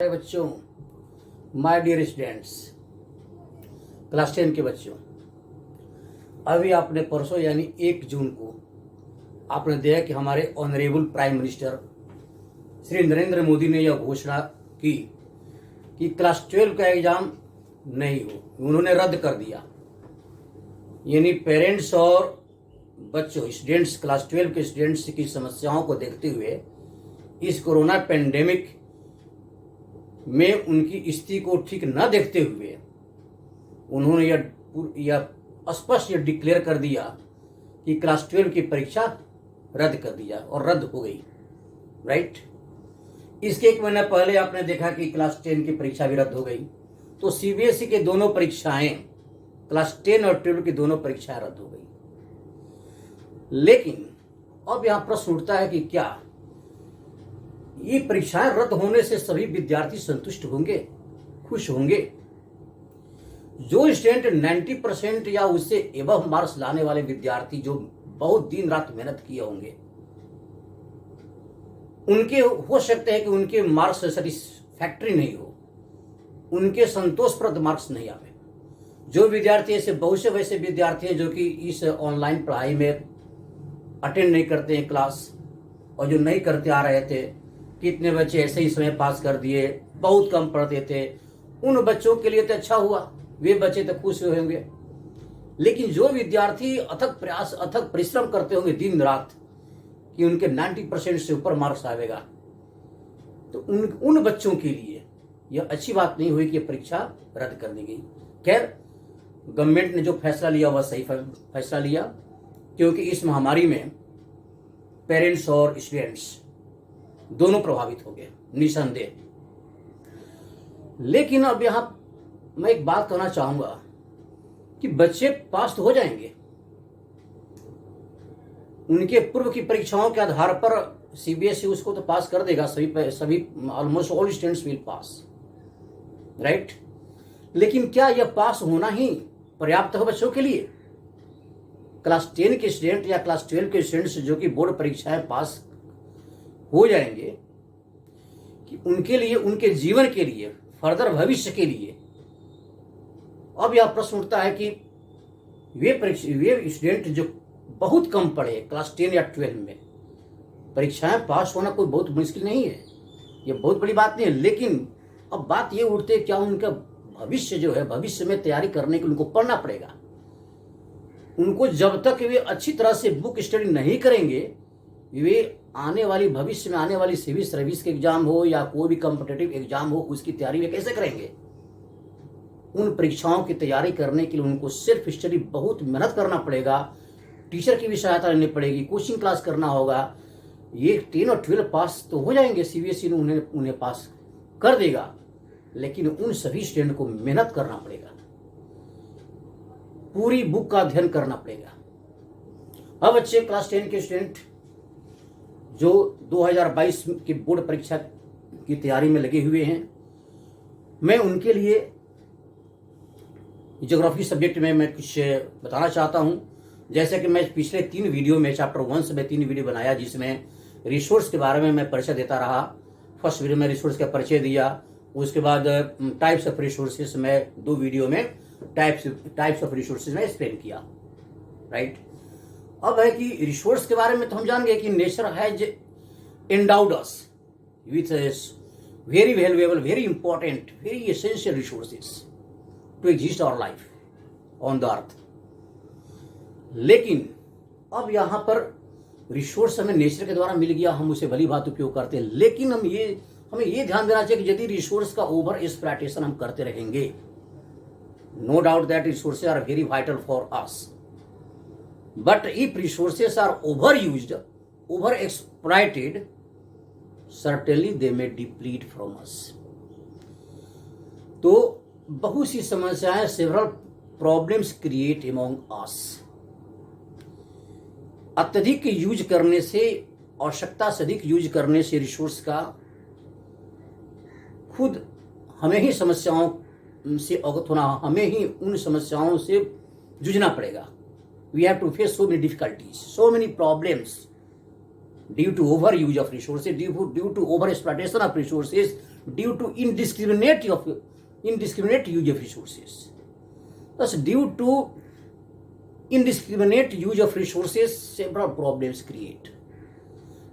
बच्चों, my dear students, class 10 के बच्चों, अभी आपने परसों यानी 1 जून को आपने देखा कि हमारे honourable prime minister Shri Narendra Modi ने यह घोषणा की कि क्लास 12 का एग्जाम नहीं हो, उन्होंने रद्द कर दिया। यानी पेरेंट्स और बच्चों स्टूडेंट्स क्लास 12 के स्टूडेंट्स की समस्याओं को देखते हुए इस कोरोना पेंडेमिक में उनकी स्थिति को ठीक न देखते हुए उन्होंने यह स्पष्ट डिक्लेयर कर दिया कि क्लास 12 की परीक्षा रद्द कर दिया और रद्द हो गई। राइट, इसके 1 महीना पहले आपने देखा कि क्लास 10 की परीक्षा भी रद्द हो गई। तो सीबीएसई के दोनों परीक्षाएं, क्लास 10 और 12 की दोनों परीक्षाएं रद्द हो गई। लेकिन अब यहां प्रश्न उठता है कि क्या ये परीक्षाएं रद्द होने से सभी विद्यार्थी संतुष्ट होंगे, खुश होंगे? जो स्टूडेंट 90% या उससे एबव मार्क्स लाने वाले विद्यार्थी जो बहुत दिन रात मेहनत किए होंगे, उनके हो सकते हैं कि उनके मार्क्स सेटिस्फैक्टरी नहीं हो, उनके संतोषप्रद मार्क्स नहीं आवे। जो विद्यार्थी ऐसे बहुत से वैसे विद्यार्थी हैं जो कि इस ऑनलाइन पढ़ाई में अटेंड नहीं करते हैं क्लास, और जो नहीं करते आ रहे थे, कितने बच्चे ऐसे ही समय पास कर दिए, बहुत कम पढ़ते थे, उन बच्चों के लिए तो अच्छा हुआ, वे बच्चे तो खुश होंगे। लेकिन जो विद्यार्थी अथक प्रयास अथक परिश्रम करते होंगे दिन रात कि उनके 90% से ऊपर मार्क्स आएगा, तो उन बच्चों के लिए यह अच्छी बात नहीं हुई कि परीक्षा रद्द कर दी गई। खैर, गवर्नमेंट ने जो फैसला लिया वह सही फैसला लिया, क्योंकि इस महामारी में पेरेंट्स और स्टूडेंट्स दोनों प्रभावित हो गए निसंदेह। लेकिन अब यहां मैं एक बात कहना चाहूंगा कि बच्चे पास तो हो जाएंगे। उनके पूर्व की परीक्षाओं के आधार पर सीबीएसई उसको तो पास कर देगा, सभी almost all students will pass. Right, लेकिन क्या यह पास होना ही पर्याप्त हो बच्चों के लिए? क्लास 10 के स्टूडेंट या क्लास 12 के स्टूडेंट्स जो कि बोर्ड परीक्षाएं पास हो जाएंगे, कि उनके लिए, उनके जीवन के लिए, फर्दर भविष्य के लिए अब यह प्रश्न उठता है कि वे स्टूडेंट जो बहुत कम पढ़े क्लास 10 या 12 में, परीक्षाएं पास होना कोई बहुत मुश्किल नहीं है, ये बहुत बड़ी बात नहीं है। लेकिन अब बात ये उठती है, क्या उनका भविष्य जो है, भविष्य में तैयारी करने के लिए उनको पढ़ना पड़ेगा। उनको जब तक वे अच्छी तरह से बुक स्टडी नहीं करेंगे, वे आने वाली भविष्य में आने वाली सिविल सर्विस के एग्जाम हो या कोई भी कॉम्पिटिटिव एग्जाम हो, उसकी तैयारी वे कैसे करेंगे? उन परीक्षाओं की तैयारी करने के लिए उनको सिर्फ स्टडी, बहुत मेहनत करना पड़ेगा, टीचर की भी सहायता लेनी पड़ेगी, कोचिंग क्लास करना होगा। ये 10 और 12 पास तो हो जाएंगे, सीबीएसई ने उन्हें पास कर देगा, लेकिन उन सभी स्टूडेंट को मेहनत करना पड़ेगा, पूरी बुक का अध्ययन करना पड़ेगा। अब बच्चे क्लास 10 के स्टूडेंट जो 2022 की बोर्ड परीक्षा की तैयारी में लगे हुए हैं, मैं उनके लिए ज्योग्राफी सब्जेक्ट में मैं कुछ बताना चाहता हूं। जैसे कि मैं पिछले 3 वीडियो में चैप्टर 1 से मैं 3 वीडियो बनाया, जिसमें रिसोर्स के बारे में मैं परिचय देता रहा। फर्स्ट वीडियो में रिसोर्स का परिचय दिया, उसके बाद टाइप्स ऑफ रिसोर्सेज में 2 वीडियो में टाइप्स ऑफ रिसोर्सेज में एक्सप्लेन किया। राइट, अब है कि रिसोर्स के बारे में तो हम जान गए कि nature has endowed us with very valuable, very important, very essential resources to exist our life on the earth. लेकिन अब यहां पर रिसोर्स हमें नेचर के द्वारा मिल गया, हम उसे भली बात उपयोग करते हैं। लेकिन हमें ये ध्यान देना चाहिए कि यदि रिसोर्स का ओवर एक्सप्लॉयटेशन हम करते रहेंगे, no doubt that resources are very vital for us, but if resources are overused, over exploited, certainly they may deplete from us. तो बहुत सी समस्याएं, several problems create among us। अत्यधिक यूज करने से, आवश्यकता से अधिक यूज करने से रिसोर्स का खुद हमें ही समस्याओं से अवगत होना, हमें ही उन समस्याओं से जूझना पड़ेगा। We have to face so many difficulties, so many problems due to overuse of resources, due to overexploitation of resources, due to indiscriminate use of resources. Thus, due to indiscriminate use of resources, several problems create.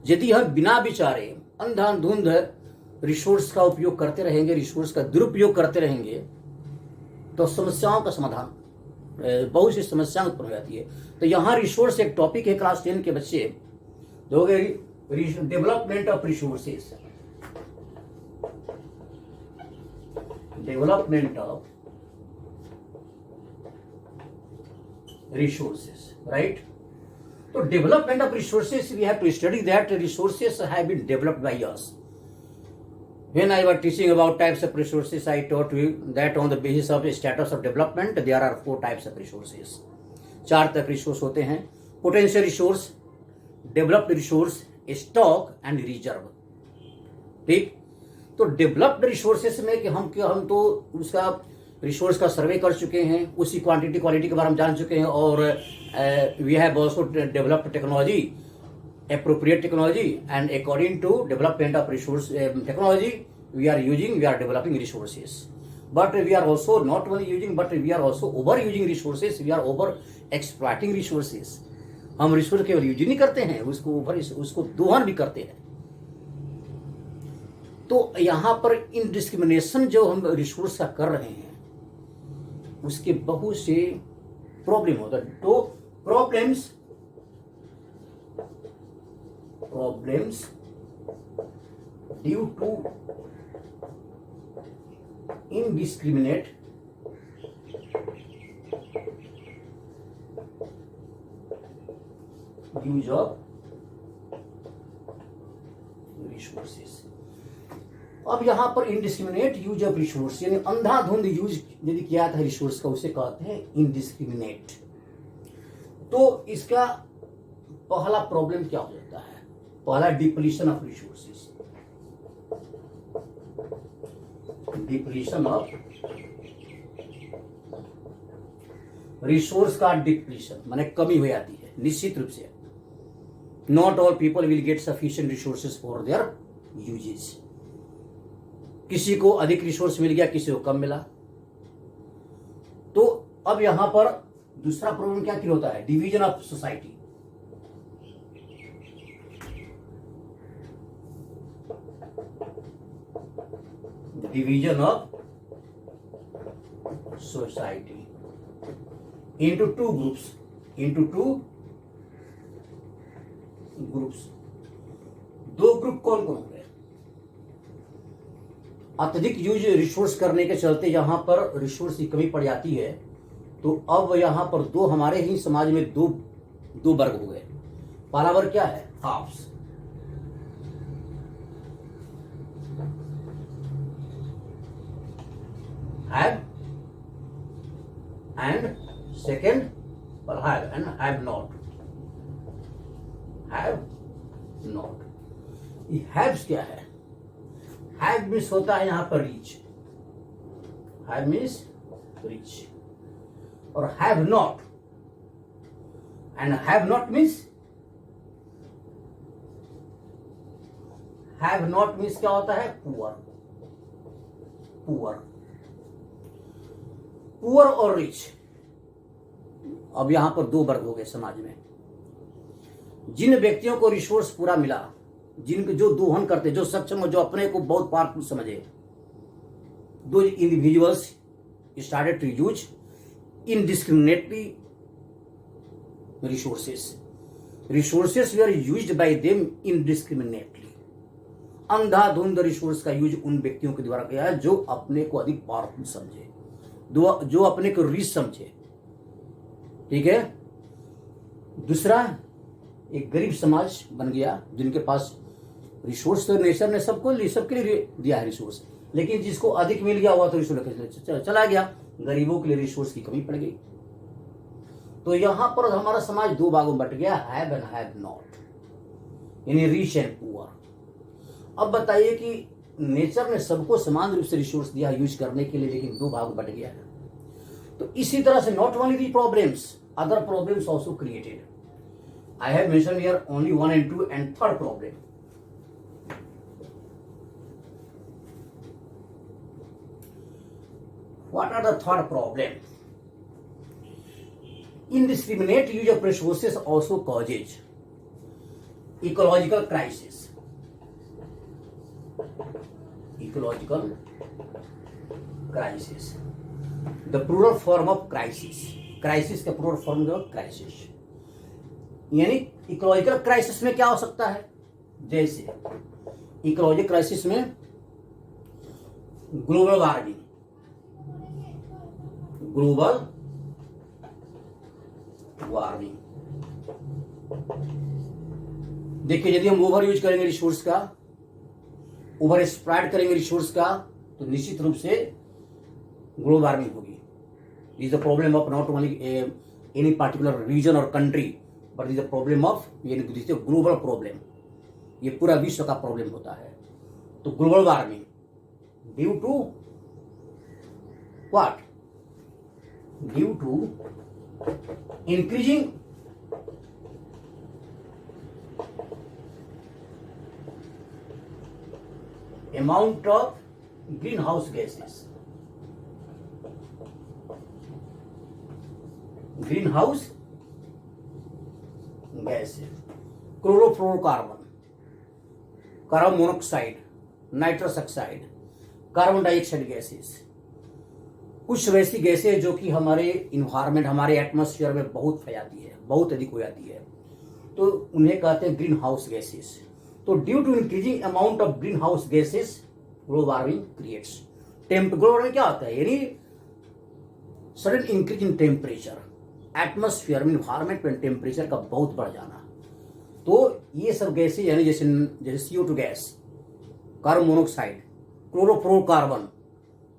यदि हम बिना विचारे अंधाधुंध resource का उपयोग करते रहेंगे, resource का दुरुपयोग करते रहेंगे, तो समस्याओं का समाधान, बहुत सी समस्याएं उत्पन्न हो जाती है। तो यहाँ रिसोर्स एक टॉपिक है क्लास 10 के बच्चे, जो हो गए development of resources, development of resources, right? So development of resources, we have to study that resources have been developed by us. When I was teaching about types of resources, I taught you that on the basis of status of development, there are 4 types of resources. 4 तक resource होते हैं: potential resource, developed resource, stock and reserve. ठीक, तो developed resources में कि हम तो उसका रिसोर्स का सर्वे कर चुके हैं, उसी क्वांटिटी क्वालिटी के बारे में जान चुके हैं, और we have also developed technology, appropriate technology, and according to development of resource technology, we are developing resources. But we are also not only using, but we are also overusing resources. We are over exploiting resources. हम resource केवल use नहीं करते हैं, उसको दोहन भी करते हैं। तो यहाँ पर इनडिस्क्रिमिनेशन जो हम रिसोर्स का कर रहे हैं, उसके बहुत से प्रॉब्लम होता है। तो problems due to indiscriminate use of resources। अब यहां पर इनडिस्क्रिमिनेट यूज ऑफ रिसोर्स यानी अंधाधुंध यूज यदि किया था रिसोर्स का, उसे कहते हैं इनडिस्क्रिमिनेट। तो इसका पहला प्रॉब्लम क्या हो जाता है? पहला, depletion of resources, depletion of resource का डिप्लीशन माने कमी हो जाती है निश्चित रूप से। Not all people will get sufficient resources for their uses. किसी को अधिक रिसोर्स मिल गया, किसी को कम मिला। तो अब यहां पर दूसरा प्रॉब्लम क्या क्रिएट होता है? Division of society. Division of society into 2 groups, दो ग्रुप कौन कौन होंगे? अत्यधिक यूज रिसोर्स करने के चलते यहां पर रिसोर्स की कमी पड़ जाती है। तो अब यहां पर दो, हमारे ही समाज में दो वर्ग हो गए। पहला वर्ग क्या है? हाफ्स। हैव एंड सेकेंड पर have and have not. Have not, ये हैव्स क्या है? हैव मीन्स होता है यहां पर रीच, हैव मीन्स रीच, और have not, and have not means, have not means क्या होता है? पुअर। पुअर, पुअर और रिच। अब यहां पर दो वर्ग हो गए समाज में। जिन व्यक्तियों को रिसोर्स पूरा मिला, जिनके जो दोहन करते, जो सक्षम हो, जो अपने को बहुत पावरफुल समझे, दो individuals started to use indiscriminately resources were used by them indiscriminately. अंधाधुंध रिसोर्स का यूज उन व्यक्तियों के द्वारा किया है जो अपने को अधिक पावरफुल समझे, जो अपने को रिच समझे। ठीक है। दूसरा, एक गरीब समाज बन गया जिनके पास रिसोर्स तो नेचर ने सबके लिए दिया है रिसोर्स, लेकिन जिसको अधिक मिल गया हुआ तो रिसोर्स चला गया, गरीबों के लिए रिसोर्स की कमी पड़ गई। तो यहां पर हमारा समाज दो भागों में बट गया, हैव एंड हैव नॉट, यानी रिच एंड पुअर। अब बताइए कि नेचर ने सबको समान रूप से रिसोर्स दिया यूज करने के लिए, लेकिन दो भाग बट गया है। तो इसी तरह से not only the problems, other problems also created. I have mentioned here only 1 and 2 and third problem. What are the third problem? Indiscriminate use of resources also causes ecological crisis. Ecological crisis. The plural form of crisis. Crisis का plural form जो crisis, यानी ecological crisis में क्या हो सकता है? जैसे ecological crisis में ग्लोबल वार्मिंग, ग्लोबल वार्मिंग। देखिए, यदि हम ओवर यूज करेंगे रिसोर्स का, ओवर स्प्रेड करेंगे रिसोर्स का, तो निश्चित रूप से ग्लोबल वार्मिंग होगी। Is the problem of not only any particular region और country, but is the problem of global problem. ये पूरा विश्व का प्रॉब्लम होता है। तो global warming due to what? Due to increasing amount of greenhouse gases. Greenhouse gases, chlorofluorocarbon, carbon monoxide, nitrous oxide, carbon dioxide gases, कुछ वैसी गैसें जो कि हमारे इन्वायरमेंट, हमारे एटमॉस्फेयर में बहुत फैलाती है, बहुत अधिक हो जाती है, तो उन्हें कहते हैं ग्रीन हाउस गैसेस। तो due to increasing amount of green house gases global warming creates. Global warming क्या होता है? यानी sudden increase in temperature, atmosphere में, इन्वायरमेंट में टेम्परेचर का बहुत बढ़ जाना। तो ये सब गैसें, यानी जैसे CO2 gas, carbon monoxide, chlorofluorocarbon,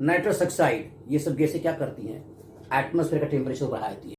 nitrous oxide, ये सब गैसें क्या करती हैं? एटमॉस्फेयर का टेम्परेचर बढ़ाती है।